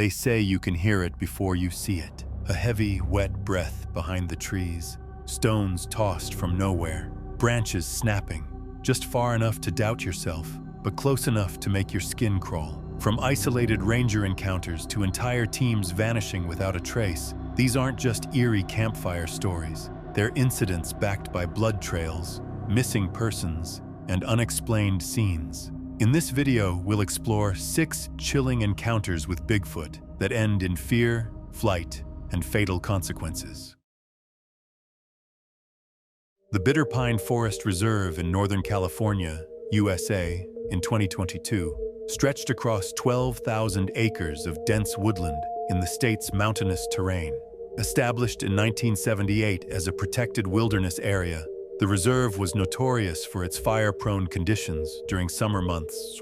They say you can hear it before you see it. A heavy, wet breath behind the trees, stones tossed from nowhere, branches snapping, just far enough to doubt yourself, but close enough to make your skin crawl. From isolated ranger encounters to entire teams vanishing without a trace, these aren't just eerie campfire stories. They're incidents backed by blood trails, missing persons, and unexplained scenes. In this video, we'll explore 6 chilling encounters with Bigfoot that end in fear, flight, and fatal consequences. The Bitter Pine Forest Reserve in Northern California, USA, in 2022, stretched across 12,000 acres of dense woodland in the state's mountainous terrain. Established in 1978 as a protected wilderness area, the reserve was notorious for its fire-prone conditions during summer months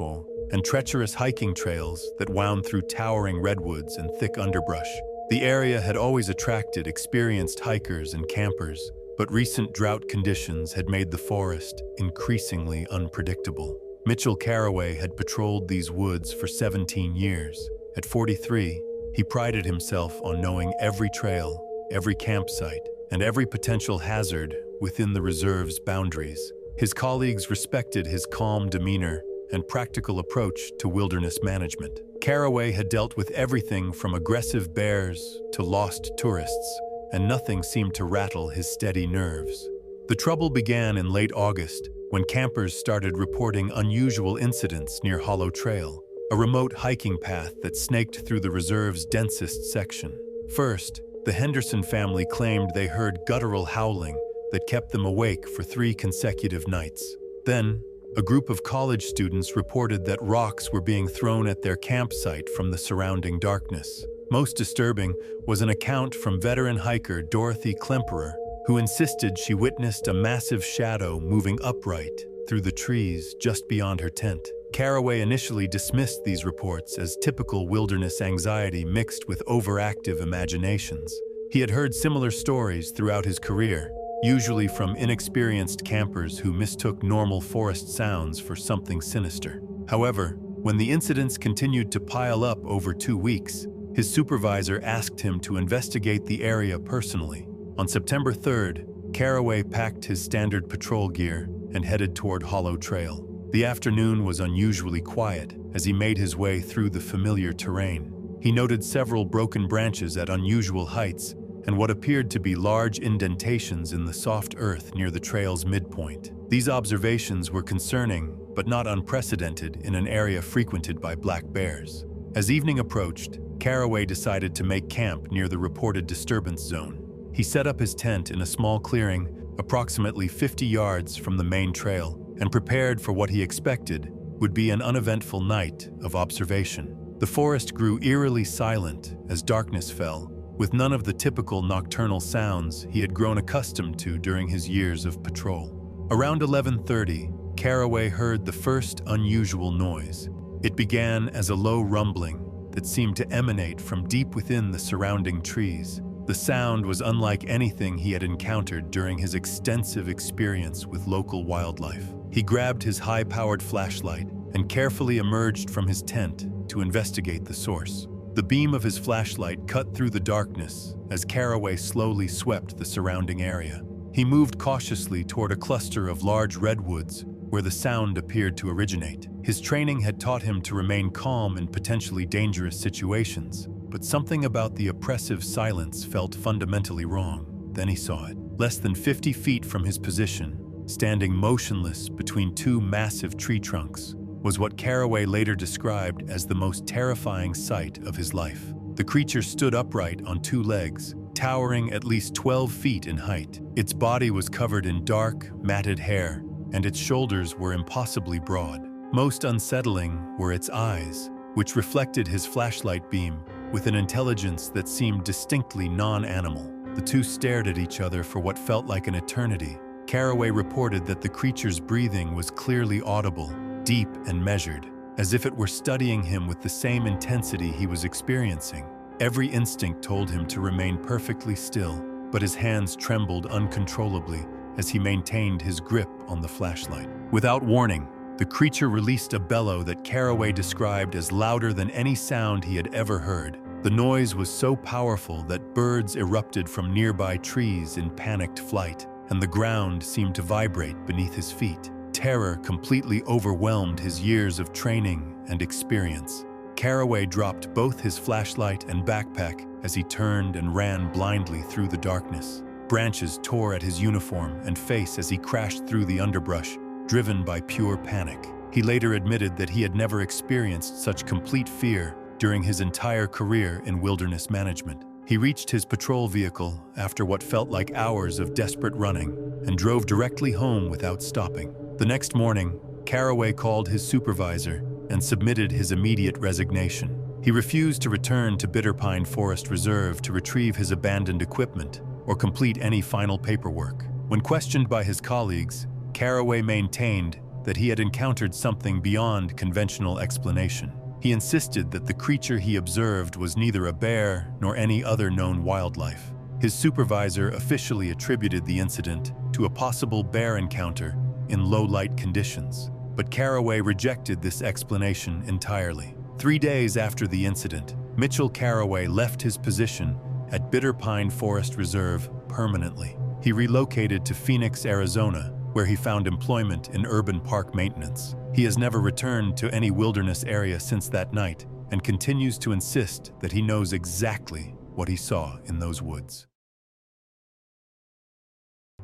and treacherous hiking trails that wound through towering redwoods and thick underbrush. The area had always attracted experienced hikers and campers, but recent drought conditions had made the forest increasingly unpredictable. Mitchell Carraway had patrolled these woods for 17 years. At 43, he prided himself on knowing every trail, every campsite, and every potential hazard within the reserve's boundaries. His colleagues respected his calm demeanor and practical approach to wilderness management. Carraway had dealt with everything from aggressive bears to lost tourists, and nothing seemed to rattle his steady nerves. The trouble began in late August when campers started reporting unusual incidents near Hollow Trail, a remote hiking path that snaked through the reserve's densest section. First, the Henderson family claimed they heard guttural howling that kept them awake for 3 consecutive nights. Then, a group of college students reported that rocks were being thrown at their campsite from the surrounding darkness. Most disturbing was an account from veteran hiker Dorothy Klemperer, who insisted she witnessed a massive shadow moving upright through the trees just beyond her tent. Carraway initially dismissed these reports as typical wilderness anxiety mixed with overactive imaginations. He had heard similar stories throughout his career, usually from inexperienced campers who mistook normal forest sounds for something sinister. However, when the incidents continued to pile up over 2 weeks, his supervisor asked him to investigate the area personally. On September 3rd, Carraway packed his standard patrol gear and headed toward Hollow Trail. The afternoon was unusually quiet as he made his way through the familiar terrain. He noted several broken branches at unusual heights and what appeared to be large indentations in the soft earth near the trail's midpoint. These observations were concerning, but not unprecedented in an area frequented by black bears. As evening approached, Carraway decided to make camp near the reported disturbance zone. He set up his tent in a small clearing approximately 50 yards from the main trail and prepared for what he expected would be an uneventful night of observation. The forest grew eerily silent as darkness fell, with none of the typical nocturnal sounds he had grown accustomed to during his years of patrol. Around 11:30, Carraway heard the first unusual noise. It began as a low rumbling that seemed to emanate from deep within the surrounding trees. The sound was unlike anything he had encountered during his extensive experience with local wildlife. He grabbed his high-powered flashlight and carefully emerged from his tent to investigate the source. The beam of his flashlight cut through the darkness as Carraway slowly swept the surrounding area. He moved cautiously toward a cluster of large redwoods where the sound appeared to originate. His training had taught him to remain calm in potentially dangerous situations, but something about the oppressive silence felt fundamentally wrong. Then he saw it. Less than 50 feet from his position, standing motionless between 2 massive tree trunks, was what Carraway later described as the most terrifying sight of his life. The creature stood upright on 2 legs, towering at least 12 feet in height. Its body was covered in dark, matted hair, and its shoulders were impossibly broad. Most unsettling were its eyes, which reflected his flashlight beam with an intelligence that seemed distinctly non-animal. The two stared at each other for what felt like an eternity. Carraway reported that the creature's breathing was clearly audible, deep and measured, as if it were studying him with the same intensity he was experiencing. Every instinct told him to remain perfectly still, but his hands trembled uncontrollably as he maintained his grip on the flashlight. Without warning, the creature released a bellow that Carraway described as louder than any sound he had ever heard. The noise was so powerful that birds erupted from nearby trees in panicked flight, and the ground seemed to vibrate beneath his feet. Terror completely overwhelmed his years of training and experience. Caraway dropped both his flashlight and backpack as he turned and ran blindly through the darkness. Branches tore at his uniform and face as he crashed through the underbrush, driven by pure panic. He later admitted that he had never experienced such complete fear during his entire career in wilderness management. He reached his patrol vehicle after what felt like hours of desperate running and drove directly home without stopping. The next morning, Caraway called his supervisor and submitted his immediate resignation. He refused to return to Bitter Pine Forest Reserve to retrieve his abandoned equipment or complete any final paperwork. When questioned by his colleagues, Caraway maintained that he had encountered something beyond conventional explanation. He insisted that the creature he observed was neither a bear nor any other known wildlife. His supervisor officially attributed the incident to a possible bear encounter in low-light conditions, but Caraway rejected this explanation entirely. 3 days after the incident, Mitchell Caraway left his position at Bitter Pine Forest Reserve permanently. He relocated to Phoenix, Arizona, where he found employment in urban park maintenance. He has never returned to any wilderness area since that night and continues to insist that he knows exactly what he saw in those woods.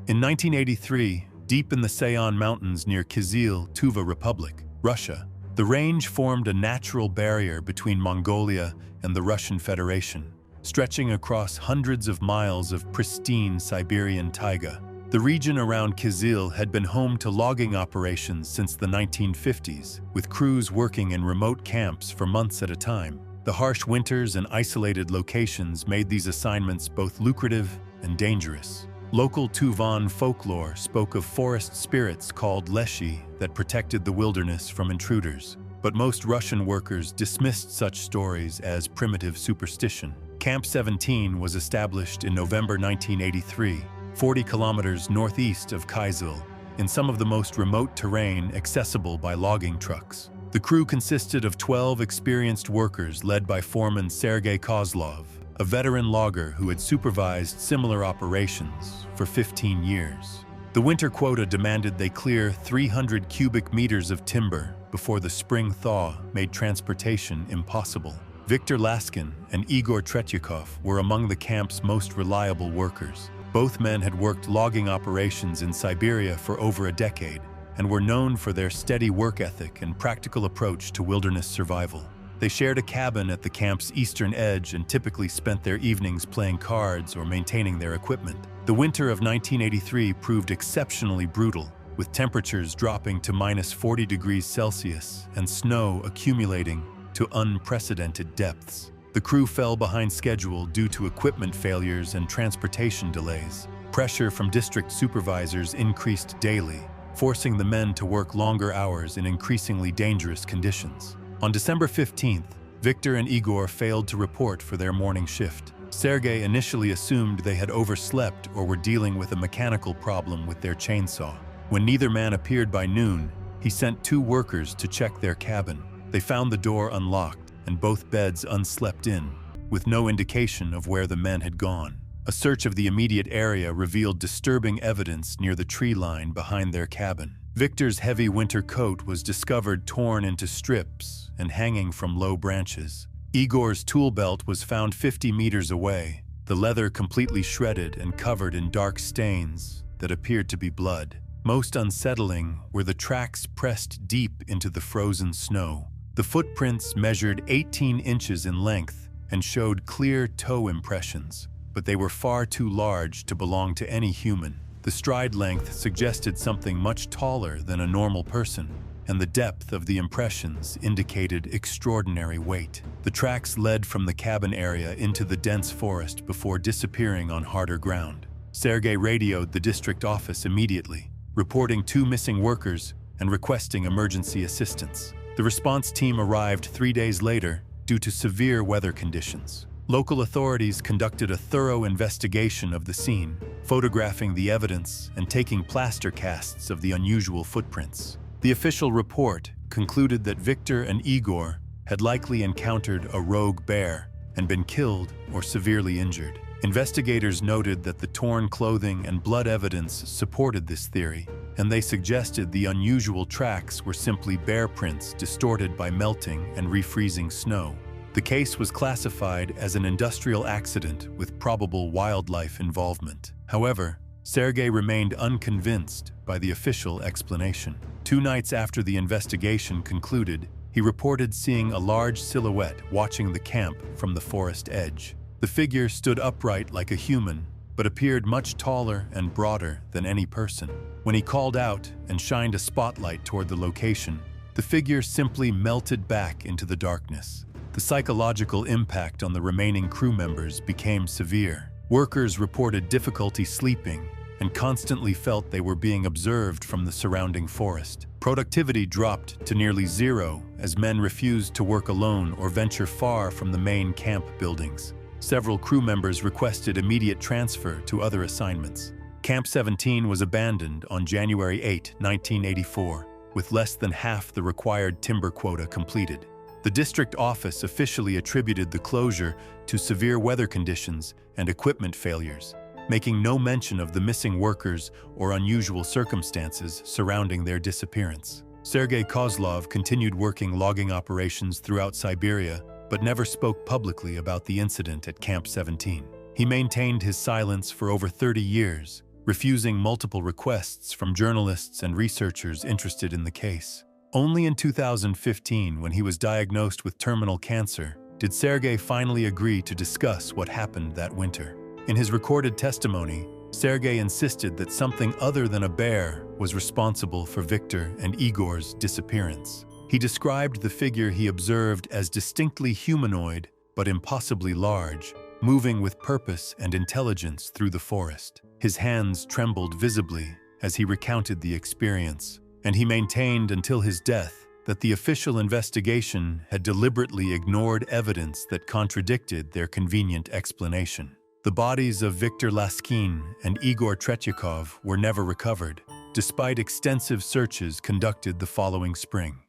In 1983, deep in the Sayan Mountains near Kyzyl, Tuva Republic, Russia, the range formed a natural barrier between Mongolia and the Russian Federation, stretching across hundreds of miles of pristine Siberian taiga. The region around Kyzyl had been home to logging operations since the 1950s, with crews working in remote camps for months at a time. The harsh winters and isolated locations made these assignments both lucrative and dangerous. Local Tuvan folklore spoke of forest spirits called leshi that protected the wilderness from intruders, but most Russian workers dismissed such stories as primitive superstition. Camp 17 was established in November 1983, 40 kilometers northeast of Kyzyl, in some of the most remote terrain accessible by logging trucks. The crew consisted of 12 experienced workers led by foreman Sergei Kozlov, a veteran logger who had supervised similar operations for 15 years. The winter quota demanded they clear 300 cubic meters of timber before the spring thaw made transportation impossible. Viktor Laskin and Igor Tretyakov were among the camp's most reliable workers. Both men had worked logging operations in Siberia for over a decade and were known for their steady work ethic and practical approach to wilderness survival. They shared a cabin at the camp's eastern edge and typically spent their evenings playing cards or maintaining their equipment. The winter of 1983 proved exceptionally brutal, with temperatures dropping to -40 degrees Celsius and snow accumulating to unprecedented depths. The crew fell behind schedule due to equipment failures and transportation delays. Pressure from district supervisors increased daily, forcing the men to work longer hours in increasingly dangerous conditions. On December 15th, Viktor and Igor failed to report for their morning shift. Sergei initially assumed they had overslept or were dealing with a mechanical problem with their chainsaw. When neither man appeared by noon, he sent 2 workers to check their cabin. They found the door unlocked and both beds unslept in, with no indication of where the men had gone. A search of the immediate area revealed disturbing evidence near the tree line behind their cabin. Viktor's heavy winter coat was discovered torn into strips and hanging from low branches. Igor's tool belt was found 50 meters away, the leather completely shredded and covered in dark stains that appeared to be blood. Most unsettling were the tracks pressed deep into the frozen snow. The footprints measured 18 inches in length and showed clear toe impressions, but they were far too large to belong to any human. The stride length suggested something much taller than a normal person, and the depth of the impressions indicated extraordinary weight. The tracks led from the cabin area into the dense forest before disappearing on harder ground. Sergei radioed the district office immediately, reporting 2 missing workers and requesting emergency assistance. The response team arrived 3 days later due to severe weather conditions. Local authorities conducted a thorough investigation of the scene, photographing the evidence and taking plaster casts of the unusual footprints. The official report concluded that Viktor and Igor had likely encountered a rogue bear and been killed or severely injured. Investigators noted that the torn clothing and blood evidence supported this theory, and they suggested the unusual tracks were simply bear prints distorted by melting and refreezing snow. The case was classified as an industrial accident with probable wildlife involvement. However, Sergei remained unconvinced by the official explanation. 2 nights after the investigation concluded, he reported seeing a large silhouette watching the camp from the forest edge. The figure stood upright like a human, but appeared much taller and broader than any person. When he called out and shined a spotlight toward the location, the figure simply melted back into the darkness. The psychological impact on the remaining crew members became severe. Workers reported difficulty sleeping and constantly felt they were being observed from the surrounding forest. Productivity dropped to nearly zero as men refused to work alone or venture far from the main camp buildings. Several crew members requested immediate transfer to other assignments. Camp 17 was abandoned on January 8, 1984, with less than half the required timber quota completed. The district office officially attributed the closure to severe weather conditions and equipment failures, making no mention of the missing workers or unusual circumstances surrounding their disappearance. Sergei Kozlov continued working logging operations throughout Siberia, but never spoke publicly about the incident at Camp 17. He maintained his silence for over 30 years, refusing multiple requests from journalists and researchers interested in the case. Only in 2015, when he was diagnosed with terminal cancer, did Sergei finally agree to discuss what happened that winter. In his recorded testimony, Sergei insisted that something other than a bear was responsible for Victor and Igor's disappearance. He described the figure he observed as distinctly humanoid but impossibly large, moving with purpose and intelligence through the forest. His hands trembled visibly as he recounted the experience, and he maintained until his death that the official investigation had deliberately ignored evidence that contradicted their convenient explanation. The bodies of Viktor Laskin and Igor Tretyakov were never recovered, despite extensive searches conducted the following spring.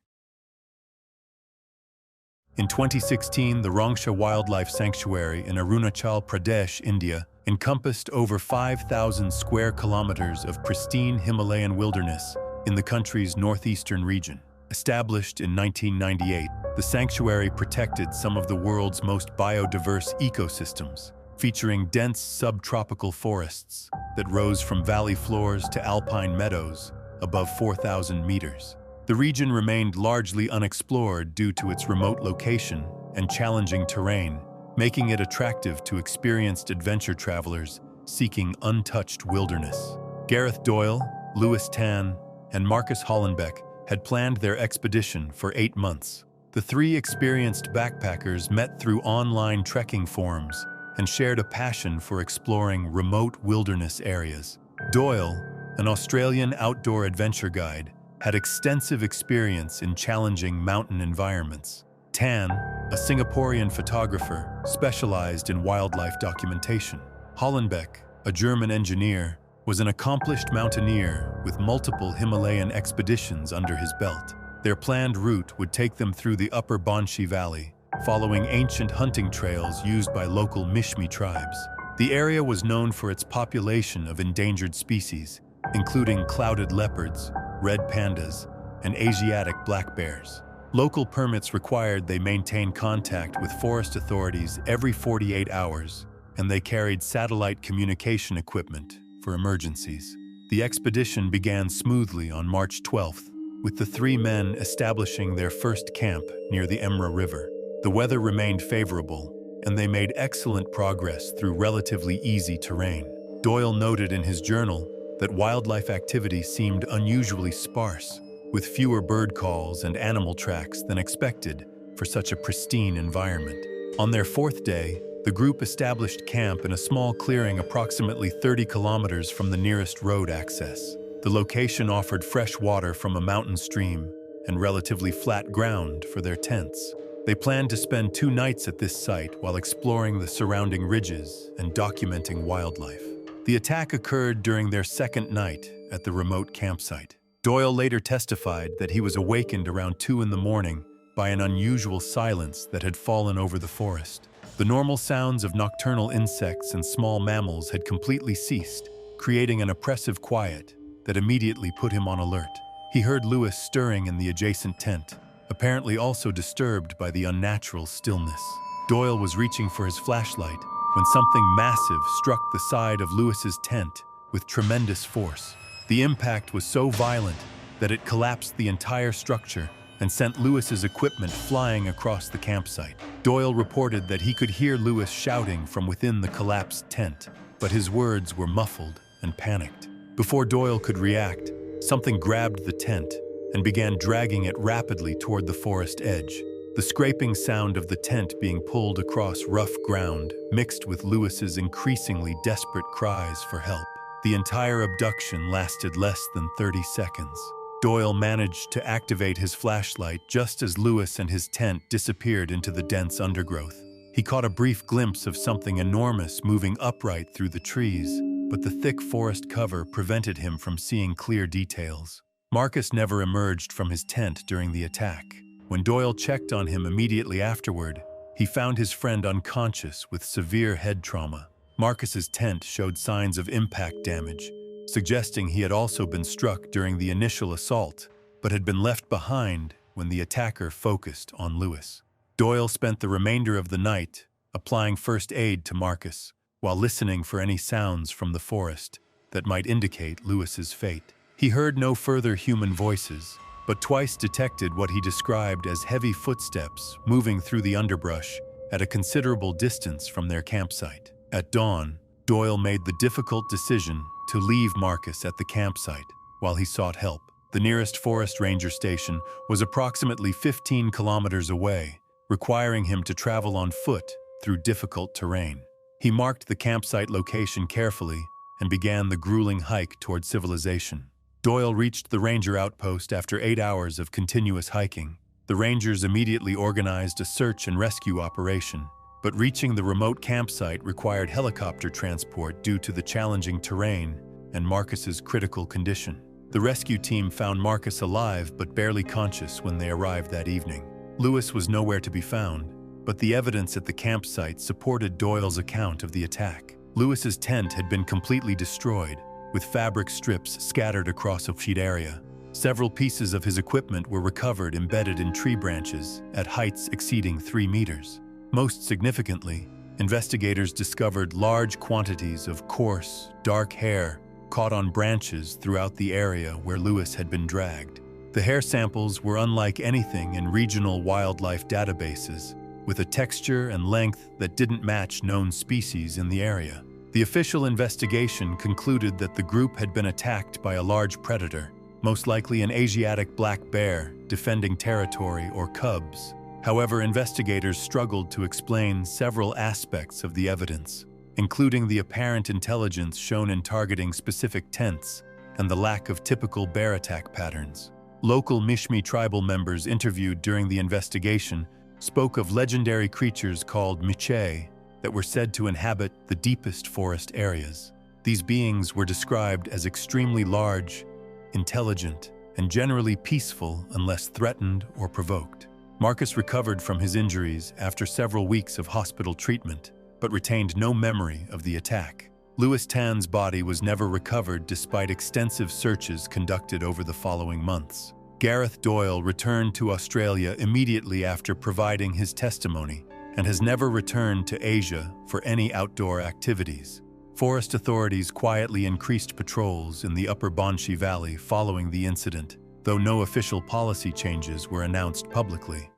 In 2016, the Rangsha Wildlife Sanctuary in Arunachal Pradesh, India, encompassed over 5,000 square kilometers of pristine Himalayan wilderness in the country's northeastern region. Established in 1998, the sanctuary protected some of the world's most biodiverse ecosystems, featuring dense subtropical forests that rose from valley floors to alpine meadows above 4,000 meters. The region remained largely unexplored due to its remote location and challenging terrain, making it attractive to experienced adventure travelers seeking untouched wilderness. Gareth Doyle, Lewis Tan, and Marcus Hollenbeck had planned their expedition for 8 months. The 3 experienced backpackers met through online trekking forums and shared a passion for exploring remote wilderness areas. Doyle, an Australian outdoor adventure guide, had extensive experience in challenging mountain environments. Tan, a Singaporean photographer, specialized in wildlife documentation. Hollenbeck, a German engineer, was an accomplished mountaineer with multiple Himalayan expeditions under his belt. Their planned route would take them through the upper Banshi Valley, following ancient hunting trails used by local Mishmi tribes. The area was known for its population of endangered species, including clouded leopards, red pandas, and Asiatic black bears. Local permits required they maintain contact with forest authorities every 48 hours, and they carried satellite communication equipment for emergencies. The expedition began smoothly on March 12th, with the 3 men establishing their first camp near the Emra River. The weather remained favorable, and they made excellent progress through relatively easy terrain. Doyle noted in his journal that wildlife activity seemed unusually sparse, with fewer bird calls and animal tracks than expected for such a pristine environment. On their 4th day, the group established camp in a small clearing approximately 30 kilometers from the nearest road access. The location offered fresh water from a mountain stream and relatively flat ground for their tents. They planned to spend 2 nights at this site while exploring the surrounding ridges and documenting wildlife. The attack occurred during their 2nd night at the remote campsite. Doyle later testified that he was awakened around 2 in the morning by an unusual silence that had fallen over the forest. The normal sounds of nocturnal insects and small mammals had completely ceased, creating an oppressive quiet that immediately put him on alert. He heard Lewis stirring in the adjacent tent, apparently also disturbed by the unnatural stillness. Doyle was reaching for his flashlight when something massive struck the side of Lewis's tent with tremendous force. The impact was so violent that it collapsed the entire structure and sent Lewis's equipment flying across the campsite. Doyle reported that he could hear Lewis shouting from within the collapsed tent, but his words were muffled and panicked. Before Doyle could react, something grabbed the tent and began dragging it rapidly toward the forest edge. The scraping sound of the tent being pulled across rough ground mixed with Lewis's increasingly desperate cries for help. The entire abduction lasted less than 30 seconds. Doyle managed to activate his flashlight just as Lewis and his tent disappeared into the dense undergrowth. He caught a brief glimpse of something enormous moving upright through the trees, but the thick forest cover prevented him from seeing clear details. Marcus never emerged from his tent during the attack. When Doyle checked on him immediately afterward, he found his friend unconscious with severe head trauma. Marcus's tent showed signs of impact damage, suggesting he had also been struck during the initial assault, but had been left behind when the attacker focused on Lewis. Doyle spent the remainder of the night applying first aid to Marcus, while listening for any sounds from the forest that might indicate Lewis's fate. He heard no further human voices, but twice detected what he described as heavy footsteps moving through the underbrush at a considerable distance from their campsite. At dawn, Doyle made the difficult decision to leave Marcus at the campsite while he sought help. The nearest forest ranger station was approximately 15 kilometers away, requiring him to travel on foot through difficult terrain. He marked the campsite location carefully and began the grueling hike toward civilization. Doyle reached the ranger outpost after 8 hours of continuous hiking. The rangers immediately organized a search and rescue operation, but reaching the remote campsite required helicopter transport due to the challenging terrain and Marcus's critical condition. The rescue team found Marcus alive but barely conscious when they arrived that evening. Lewis was nowhere to be found, but the evidence at the campsite supported Doyle's account of the attack. Lewis's tent had been completely destroyed, with fabric strips scattered across a feet area. Several pieces of his equipment were recovered embedded in tree branches at heights exceeding 3 meters. Most significantly, investigators discovered large quantities of coarse, dark hair caught on branches throughout the area where Lewis had been dragged. The hair samples were unlike anything in regional wildlife databases, with a texture and length that didn't match known species in the area. The official investigation concluded that the group had been attacked by a large predator, most likely an Asiatic black bear defending territory or cubs. However, investigators struggled to explain several aspects of the evidence, including the apparent intelligence shown in targeting specific tents and the lack of typical bear attack patterns. Local Mishmi tribal members interviewed during the investigation spoke of legendary creatures called Miche that were said to inhabit the deepest forest areas. These beings were described as extremely large, intelligent, and generally peaceful unless threatened or provoked. Marcus recovered from his injuries after several weeks of hospital treatment, but retained no memory of the attack. Lewis Tan's body was never recovered despite extensive searches conducted over the following months. Gareth Doyle returned to Australia immediately after providing his testimony and has never returned to Asia for any outdoor activities. Forest authorities quietly increased patrols in the Upper Banshi Valley following the incident, though no official policy changes were announced publicly.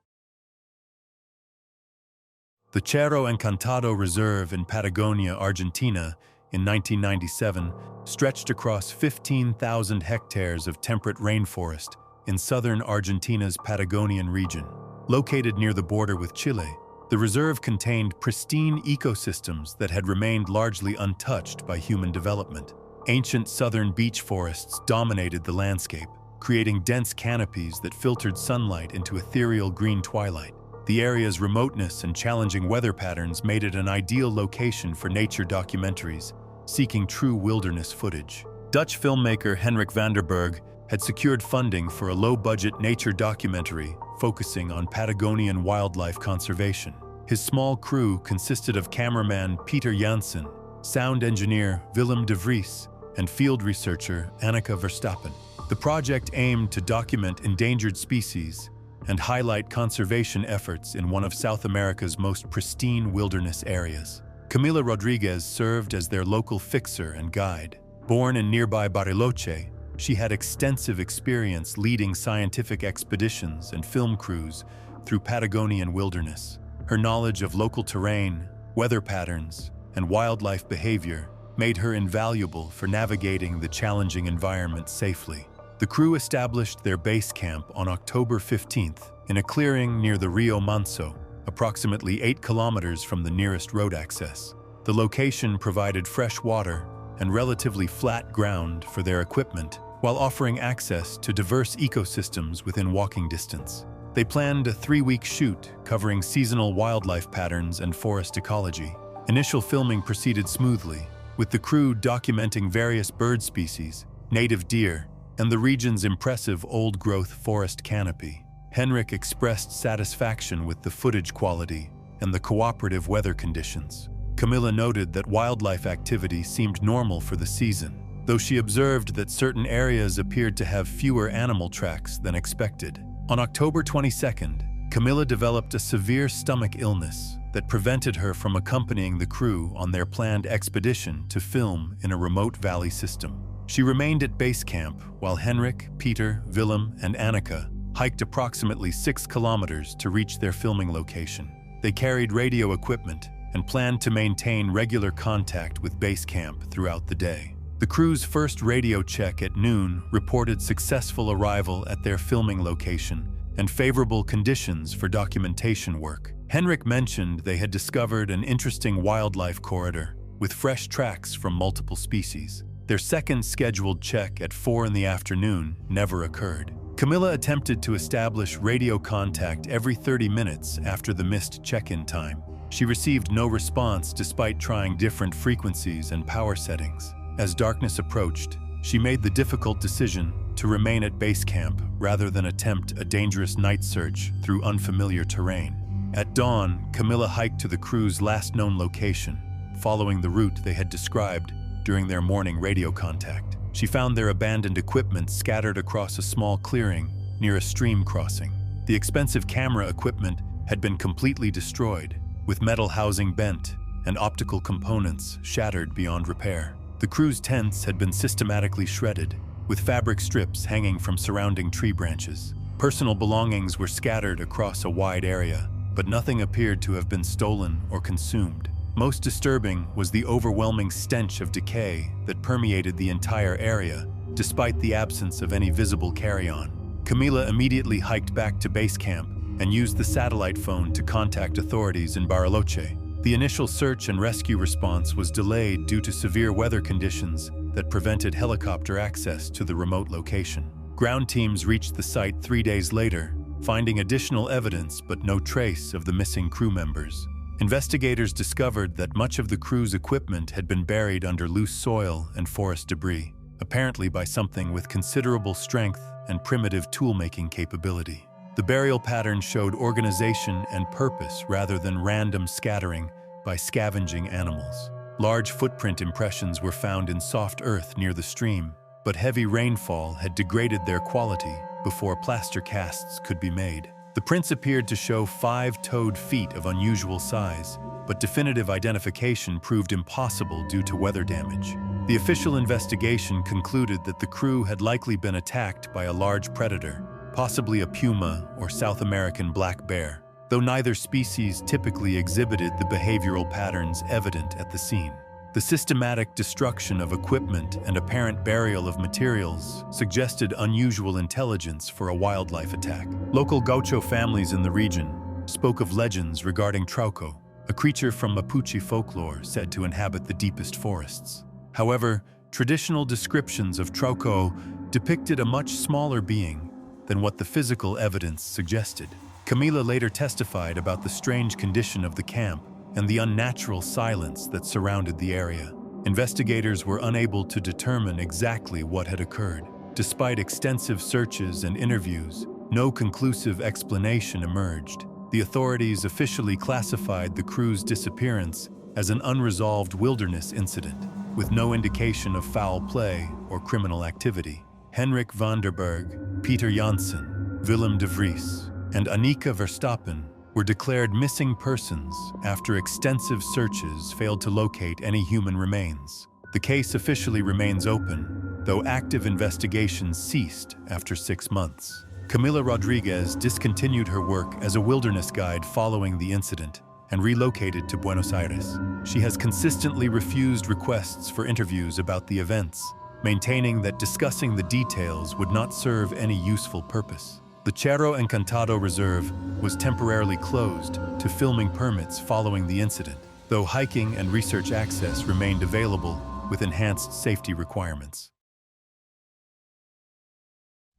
The Cerro Encantado Reserve in Patagonia, Argentina, in 1997, stretched across 15,000 hectares of temperate rainforest in southern Argentina's Patagonian region. Located near the border with Chile, the reserve contained pristine ecosystems that had remained largely untouched by human development. Ancient southern beech forests dominated the landscape, creating dense canopies that filtered sunlight into ethereal green twilight. The area's remoteness and challenging weather patterns made it an ideal location for nature documentaries seeking true wilderness footage. Dutch filmmaker Henrik van der Berg had secured funding for a low-budget nature documentary focusing on Patagonian wildlife conservation. His small crew consisted of cameraman Peter Janssen, sound engineer Willem de Vries, and field researcher Anneke Verstappen. The project aimed to document endangered species and highlight conservation efforts in one of South America's most pristine wilderness areas. Camila Rodriguez served as their local fixer and guide. Born in nearby Bariloche, she had extensive experience leading scientific expeditions and film crews through Patagonian wilderness. Her knowledge of local terrain, weather patterns, and wildlife behavior made her invaluable for navigating the challenging environment safely. The crew established their base camp on October 15th in a clearing near the Rio Manso, approximately 8 kilometers from the nearest road access. The location provided fresh water and relatively flat ground for their equipment, while offering access to diverse ecosystems within walking distance. They planned a 3-week shoot covering seasonal wildlife patterns and forest ecology. Initial filming proceeded smoothly, with the crew documenting various bird species, native deer, and the region's impressive old-growth forest canopy. Henrik expressed satisfaction with the footage quality and the cooperative weather conditions. Camilla noted that wildlife activity seemed normal for the season, though she observed that certain areas appeared to have fewer animal tracks than expected. On October 22nd, Camilla developed a severe stomach illness that prevented her from accompanying the crew on their planned expedition to film in a remote valley system. She remained at base camp while Henrik, Peter, Willem, and Anneke hiked approximately 6 kilometers to reach their filming location. They carried radio equipment and planned to maintain regular contact with base camp throughout the day. The crew's first radio check at noon reported successful arrival at their filming location and favorable conditions for documentation work. Henrik mentioned they had discovered an interesting wildlife corridor with fresh tracks from multiple species. Their second scheduled check at 4 in the afternoon never occurred. Camilla attempted to establish radio contact every 30 minutes after the missed check-in time. She received no response despite trying different frequencies and power settings. As darkness approached, she made the difficult decision to remain at base camp rather than attempt a dangerous night search through unfamiliar terrain. At dawn, Camilla hiked to the crew's last known location, following the route they had described during their morning radio contact. She found their abandoned equipment scattered across a small clearing near a stream crossing. The expensive camera equipment had been completely destroyed, with metal housing bent and optical components shattered beyond repair. The crew's tents had been systematically shredded, with fabric strips hanging from surrounding tree branches. Personal belongings were scattered across a wide area, but nothing appeared to have been stolen or consumed. Most disturbing was the overwhelming stench of decay that permeated the entire area, despite the absence of any visible carry-on. Camila immediately hiked back to base camp and used the satellite phone to contact authorities in Bariloche. The initial search and rescue response was delayed due to severe weather conditions that prevented helicopter access to the remote location. Ground teams reached the site 3 days later, finding additional evidence but no trace of the missing crew members. Investigators discovered that much of the crew's equipment had been buried under loose soil and forest debris, apparently by something with considerable strength and primitive tool-making capability. The burial pattern showed organization and purpose rather than random scattering by scavenging animals. Large footprint impressions were found in soft earth near the stream, but heavy rainfall had degraded their quality before plaster casts could be made. The prints appeared to show 5-toed feet of unusual size, but definitive identification proved impossible due to weather damage. The official investigation concluded that the crew had likely been attacked by a large predator, possibly a puma or South American black bear, though neither species typically exhibited the behavioral patterns evident at the scene. The systematic destruction of equipment and apparent burial of materials suggested unusual intelligence for a wildlife attack. Local Gaucho families in the region spoke of legends regarding Trauco, a creature from Mapuche folklore said to inhabit the deepest forests. However, traditional descriptions of Trauco depicted a much smaller being than what the physical evidence suggested. Camila later testified about the strange condition of the camp and the unnatural silence that surrounded the area. Investigators were unable to determine exactly what had occurred. Despite extensive searches and interviews, no conclusive explanation emerged. the authorities officially classified the crew's disappearance as an unresolved wilderness incident, with no indication of foul play or criminal activity. Henrik van der Berg, Peter Janssen, Willem de Vries, and Annika Verstappen were declared missing persons after extensive searches failed to locate any human remains. The case officially remains open, though active investigations ceased after 6 months. Camila Rodriguez discontinued her work as a wilderness guide following the incident and relocated to Buenos Aires. She has consistently refused requests for interviews about the events, maintaining that discussing the details would not serve any useful purpose. The Cerro Encantado Reserve was temporarily closed to filming permits following the incident, though hiking and research access remained available with enhanced safety requirements.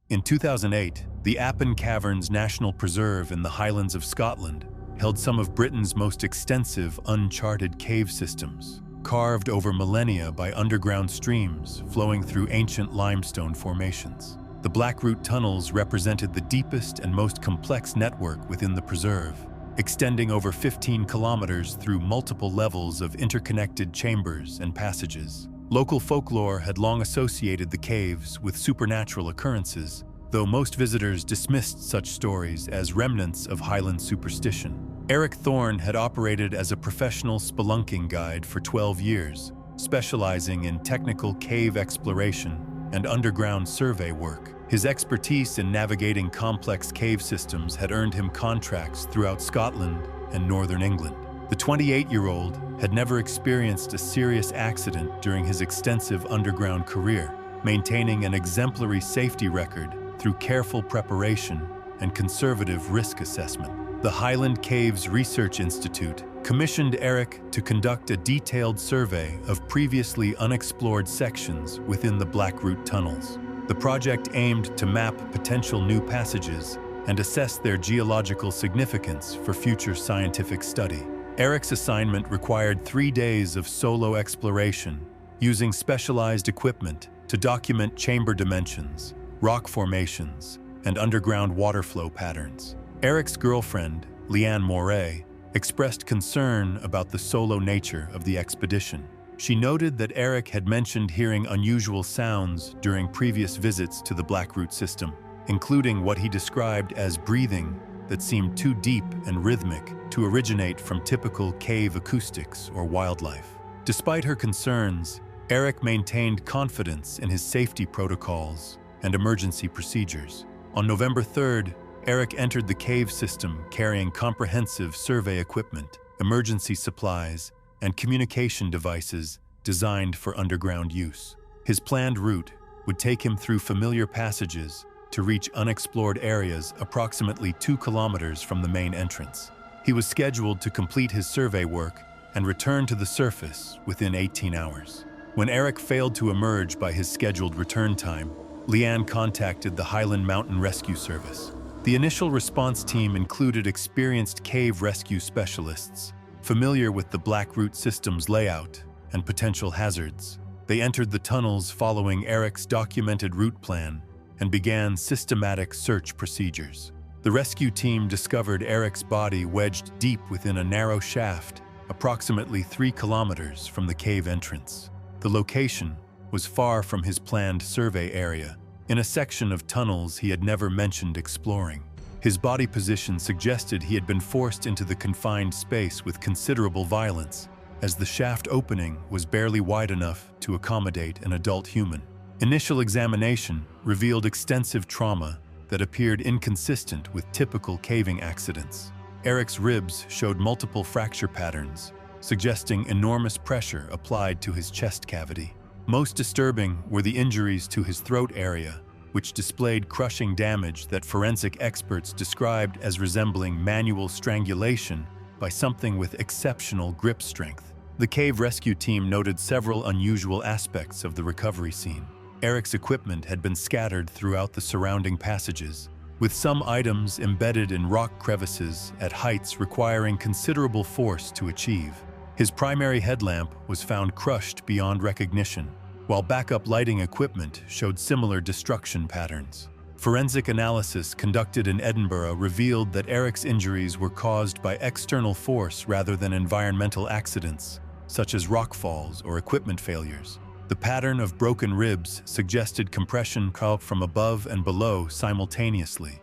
In 2008, the Appin Caverns National Preserve in the Highlands of Scotland held some of Britain's most extensive uncharted cave systems, carved over millennia by underground streams flowing through ancient limestone formations. The Blackroot tunnels represented the deepest and most complex network within the preserve, extending over 15 kilometers through multiple levels of interconnected chambers and passages. Local folklore had long associated the caves with supernatural occurrences, though most visitors dismissed such stories as remnants of Highland superstition. Eric Thorne had operated as a professional spelunking guide for 12 years, specializing in technical cave exploration and underground survey work. His expertise in navigating complex cave systems had earned him contracts throughout Scotland and northern England. The 28-year-old had never experienced a serious accident during his extensive underground career, maintaining an exemplary safety record through careful preparation and conservative risk assessment. The Highland Caves Research Institute commissioned Eric to conduct a detailed survey of previously unexplored sections within the Blackroot tunnels. The project aimed to map potential new passages and assess their geological significance for future scientific study. Eric's assignment required 3 days of solo exploration, using specialized equipment to document chamber dimensions, rock formations, and underground water flow patterns. Eric's girlfriend, Leanne Moray, expressed concern about the solo nature of the expedition. She noted that Eric had mentioned hearing unusual sounds during previous visits to the Blackroot system, including what he described as breathing that seemed too deep and rhythmic to originate from typical cave acoustics or wildlife. Despite her concerns, Eric maintained confidence in his safety protocols and emergency procedures. On November 3rd, Eric entered the cave system carrying comprehensive survey equipment, emergency supplies, and communication devices designed for underground use. His planned route would take him through familiar passages to reach unexplored areas approximately 2 kilometers from the main entrance. He was scheduled to complete his survey work and return to the surface within 18 hours. When Eric failed to emerge by his scheduled return time, Leanne contacted the Highland Mountain Rescue Service. The initial response team included experienced cave rescue specialists, familiar with the Blackroot system's layout and potential hazards. They entered the tunnels following Eric's documented route plan and began systematic search procedures. The rescue team discovered Eric's body wedged deep within a narrow shaft, approximately 3 kilometers from the cave entrance. The location was far from his planned survey area, in a section of tunnels he had never mentioned exploring. His body position suggested he had been forced into the confined space with considerable violence, as the shaft opening was barely wide enough to accommodate an adult human. Initial examination revealed extensive trauma that appeared inconsistent with typical caving accidents. Eric's ribs showed multiple fracture patterns, suggesting enormous pressure applied to his chest cavity. Most disturbing were the injuries to his throat area, which displayed crushing damage that forensic experts described as resembling manual strangulation by something with exceptional grip strength. The cave rescue team noted several unusual aspects of the recovery scene. Eric's equipment had been scattered throughout the surrounding passages, with some items embedded in rock crevices at heights requiring considerable force to achieve. His primary headlamp was found crushed beyond recognition, while backup lighting equipment showed similar destruction patterns. Forensic analysis conducted in Edinburgh revealed that Eric's injuries were caused by external force rather than environmental accidents, such as rockfalls or equipment failures. The pattern of broken ribs suggested compression from above and below simultaneously,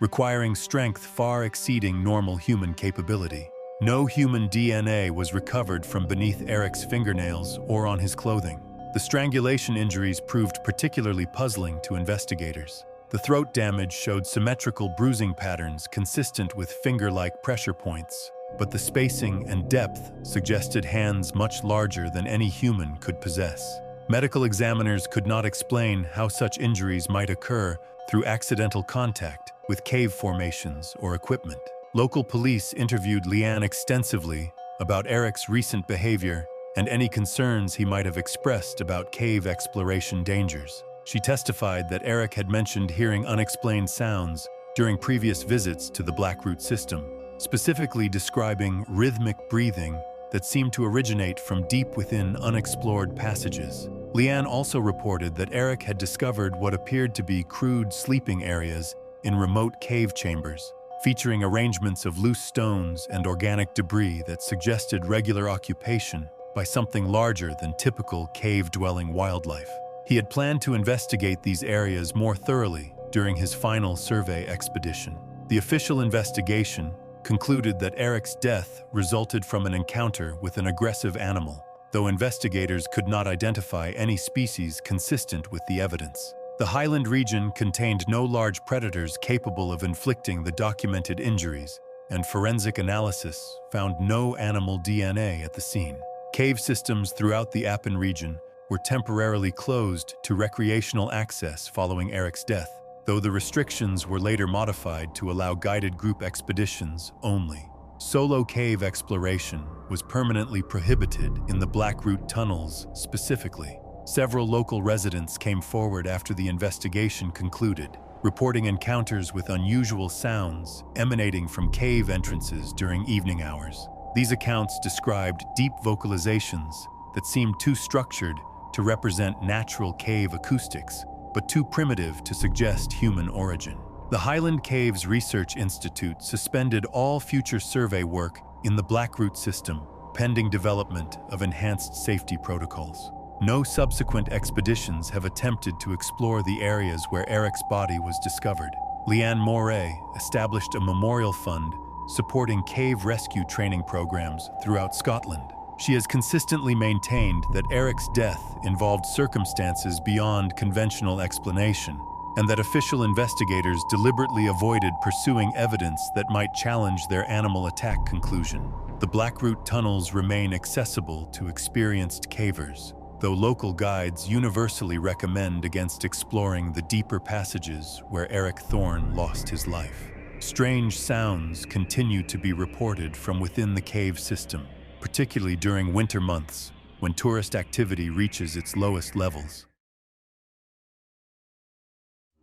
requiring strength far exceeding normal human capability. No human DNA was recovered from beneath Eric's fingernails or on his clothing. The strangulation injuries proved particularly puzzling to investigators. The throat damage showed symmetrical bruising patterns consistent with finger-like pressure points, but the spacing and depth suggested hands much larger than any human could possess. Medical examiners could not explain how such injuries might occur through accidental contact with cave formations or equipment. Local police interviewed Leanne extensively about Eric's recent behavior and any concerns he might have expressed about cave exploration dangers. She testified that Eric had mentioned hearing unexplained sounds during previous visits to the Blackroot system, specifically describing rhythmic breathing that seemed to originate from deep within unexplored passages. Leanne also reported that Eric had discovered what appeared to be crude sleeping areas in remote cave chambers, featuring arrangements of loose stones and organic debris that suggested regular occupation by something larger than typical cave-dwelling wildlife. He had planned to investigate these areas more thoroughly during his final survey expedition. The official investigation concluded that Eric's death resulted from an encounter with an aggressive animal, though investigators could not identify any species consistent with the evidence. The Highland region contained no large predators capable of inflicting the documented injuries, and forensic analysis found no animal DNA at the scene. Cave systems throughout the Appin region were temporarily closed to recreational access following Eric's death, though the restrictions were later modified to allow guided group expeditions only. Solo cave exploration was permanently prohibited in the Blackroot tunnels specifically. Several local residents came forward after the investigation concluded, reporting encounters with unusual sounds emanating from cave entrances during evening hours. These accounts described deep vocalizations that seemed too structured to represent natural cave acoustics, but too primitive to suggest human origin. The Highland Caves Research Institute suspended all future survey work in the Blackroot system, pending development of enhanced safety protocols. No subsequent expeditions have attempted to explore the areas where Eric's body was discovered. Leanne Moray established a memorial fund supporting cave rescue training programs throughout Scotland. She has consistently maintained that Eric's death involved circumstances beyond conventional explanation, and that official investigators deliberately avoided pursuing evidence that might challenge their animal attack conclusion. The Blackroot tunnels remain accessible to experienced cavers, though local guides universally recommend against exploring the deeper passages where Eric Thorne lost his life. Strange sounds continue to be reported from within the cave system, particularly during winter months when tourist activity reaches its lowest levels.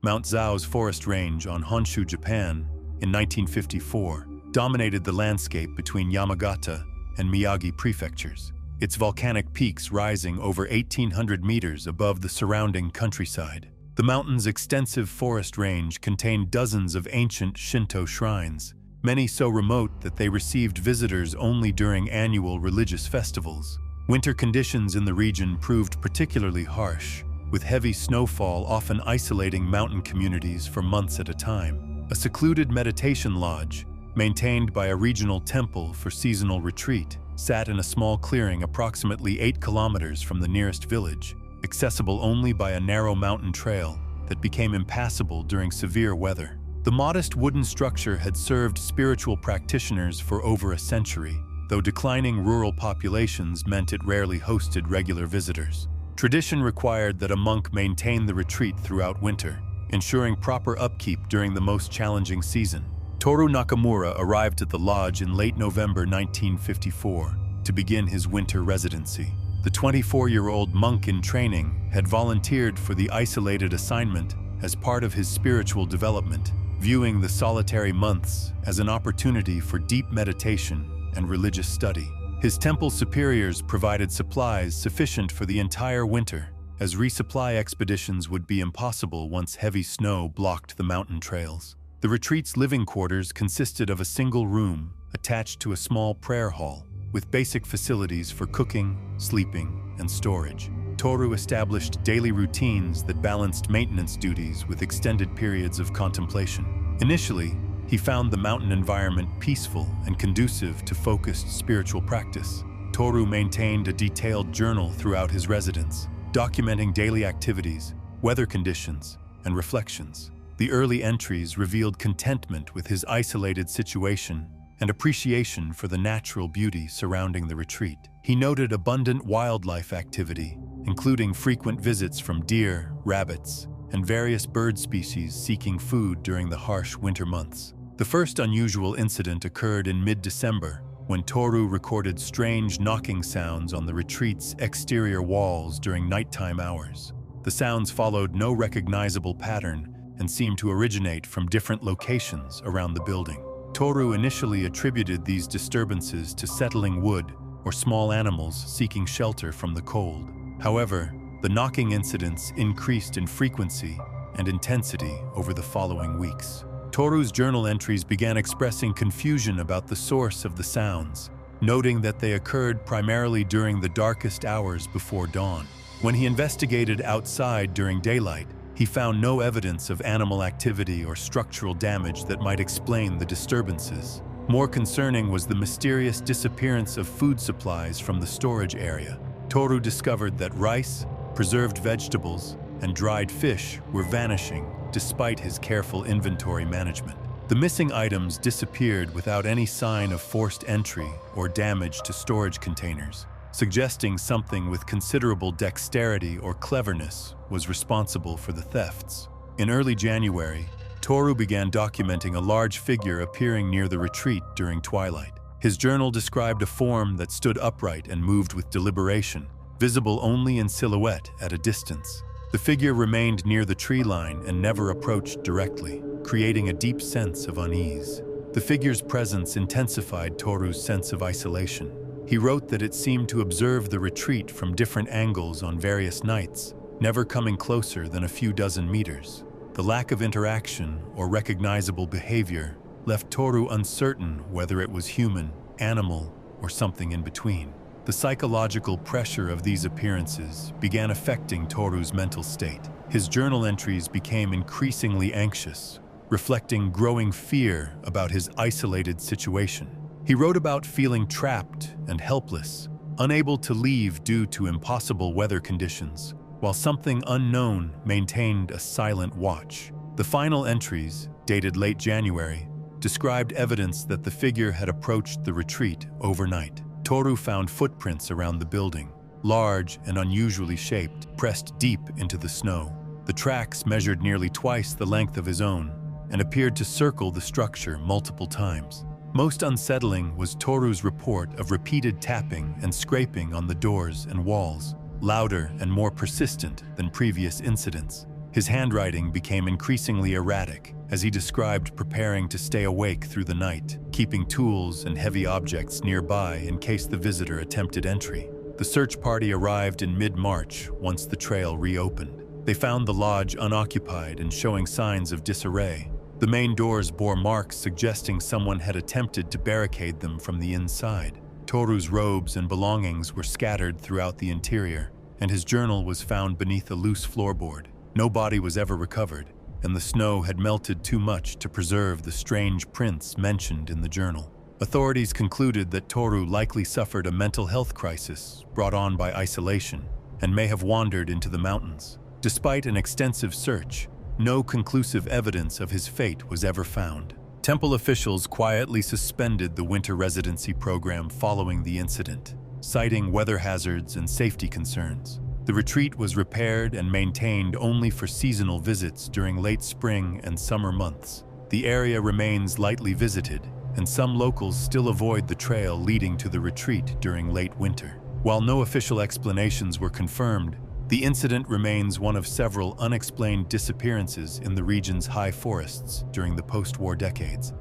Mount Zao's forest range on Honshu, Japan, in 1954, dominated the landscape between Yamagata and Miyagi prefectures, its volcanic peaks rising over 1,800 meters above the surrounding countryside. The mountain's extensive forest range contained dozens of ancient Shinto shrines, many so remote that they received visitors only during annual religious festivals. Winter conditions in the region proved particularly harsh, with heavy snowfall often isolating mountain communities for months at a time. A secluded meditation lodge, maintained by a regional temple for seasonal retreat, sat in a small clearing approximately 8 kilometers from the nearest village, accessible only by a narrow mountain trail that became impassable during severe weather. The modest wooden structure had served spiritual practitioners for over a century, though declining rural populations meant it rarely hosted regular visitors. Tradition required that a monk maintain the retreat throughout winter, ensuring proper upkeep during the most challenging season. Toru Nakamura arrived at the lodge in late November 1954 to begin his winter residency. The 24-year-old monk in training had volunteered for the isolated assignment as part of his spiritual development, viewing the solitary months as an opportunity for deep meditation and religious study. His temple superiors provided supplies sufficient for the entire winter, as resupply expeditions would be impossible once heavy snow blocked the mountain trails. The retreat's living quarters consisted of a single room attached to a small prayer hall, with basic facilities for cooking, sleeping, and storage. Toru established daily routines that balanced maintenance duties with extended periods of contemplation. Initially, he found the mountain environment peaceful and conducive to focused spiritual practice. Toru maintained a detailed journal throughout his residence, documenting daily activities, weather conditions, and reflections. The early entries revealed contentment with his isolated situation and appreciation for the natural beauty surrounding the retreat. He noted abundant wildlife activity, including frequent visits from deer, rabbits, and various bird species seeking food during the harsh winter months. The first unusual incident occurred in mid-December, when Toru recorded strange knocking sounds on the retreat's exterior walls during nighttime hours. The sounds followed no recognizable pattern and seemed to originate from different locations around the building. Toru initially attributed these disturbances to settling wood or small animals seeking shelter from the cold. However, the knocking incidents increased in frequency and intensity over the following weeks. Toru's journal entries began expressing confusion about the source of the sounds, noting that they occurred primarily during the darkest hours before dawn. When he investigated outside during daylight, he found no evidence of animal activity or structural damage that might explain the disturbances. More concerning was the mysterious disappearance of food supplies from the storage area. Toru discovered that rice, preserved vegetables, and dried fish were vanishing despite his careful inventory management. The missing items disappeared without any sign of forced entry or damage to storage containers, suggesting something with considerable dexterity or cleverness was responsible for the thefts. In early January, Toru began documenting a large figure appearing near the retreat during twilight. His journal described a form that stood upright and moved with deliberation, visible only in silhouette at a distance. The figure remained near the tree line and never approached directly, creating a deep sense of unease. The figure's presence intensified Toru's sense of isolation. He wrote that it seemed to observe the retreat from different angles on various nights, never coming closer than a few dozen meters. The lack of interaction or recognizable behavior left Toru uncertain whether it was human, animal, or something in between. The psychological pressure of these appearances began affecting Toru's mental state. His journal entries became increasingly anxious, reflecting growing fear about his isolated situation. He wrote about feeling trapped and helpless, unable to leave due to impossible weather conditions, while something unknown maintained a silent watch. The final entries, dated late January, described evidence that the figure had approached the retreat overnight. Toru found footprints around the building, large and unusually shaped, pressed deep into the snow. The tracks measured nearly twice the length of his own and appeared to circle the structure multiple times. Most unsettling was Toru's report of repeated tapping and scraping on the doors and walls, louder and more persistent than previous incidents. His handwriting became increasingly erratic as he described preparing to stay awake through the night, keeping tools and heavy objects nearby in case the visitor attempted entry. The search party arrived in mid-March once the trail reopened. They found the lodge unoccupied and showing signs of disarray. The main doors bore marks suggesting someone had attempted to barricade them from the inside. Toru's robes and belongings were scattered throughout the interior, and his journal was found beneath a loose floorboard. No body was ever recovered, and the snow had melted too much to preserve the strange prints mentioned in the journal. Authorities concluded that Toru likely suffered a mental health crisis brought on by isolation and may have wandered into the mountains. Despite an extensive search, no conclusive evidence of his fate was ever found. Temple officials quietly suspended the winter residency program following the incident, citing weather hazards and safety concerns. The retreat was repaired and maintained only for seasonal visits during late spring and summer months. The area remains lightly visited, and some locals still avoid the trail leading to the retreat during late winter. While no official explanations were confirmed, the incident remains one of several unexplained disappearances in the region's high forests during the post-war decades.